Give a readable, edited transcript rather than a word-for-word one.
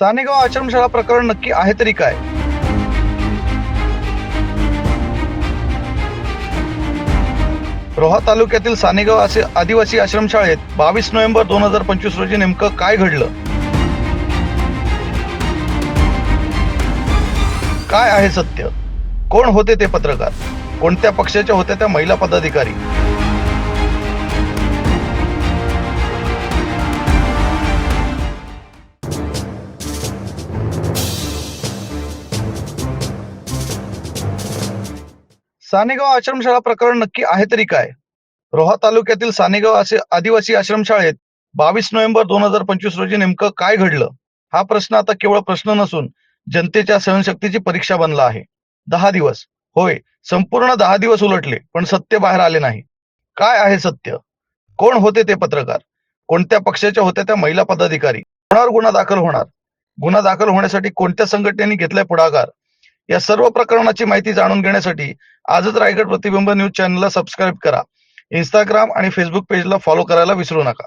सानेगाव आश्रमशाळा प्रकरण नक्की आहे तरी काय? रोहा तालुक्यातील सानेगाव असे आदिवासी आश्रमशाळेत 22 नोव्हेंबर 2025 रोजी नेमकं काय घडलं? काय आहे सत्य? कोण होते ते पत्रकार? कोणत्या पक्षाच्या होत्या त्या महिला पदाधिकारी? सानेगाव आश्रमशाळा प्रकरण नक्की आहे तरी काय? रोहा तालुक्यातील सानेगाव असे आदिवासी आश्रमशाळेत 22 नोव्हेंबर 2025 रोजी नेमकं काय घडलं? हा प्रश्न आता केवळ प्रश्न नसून जनतेच्या सहनशक्तीची परीक्षा बनला आहे. 10 दिवस, होय, संपूर्ण 10 दिवस उलटले, पण सत्य बाहेर आले नाही. काय आहे सत्य? कोण होते ते पत्रकार? कोणत्या पक्षाच्या होत्या त्या महिला पदाधिकारी? कोणावर गुन्हा दाखल होणार? गुन्हा दाखल होण्यासाठी कोणत्या संघटनेने घेतलाय पुढाकार? या सर्व प्रकरणाची माहिती जाणून घेण्यासाठी आजच रायगड प्रतिबिंब न्यूज चॅनलला सबस्क्राईब करा. इंस्टाग्राम आणि फेसबुक पेजला फॉलो करायला विसरू नका.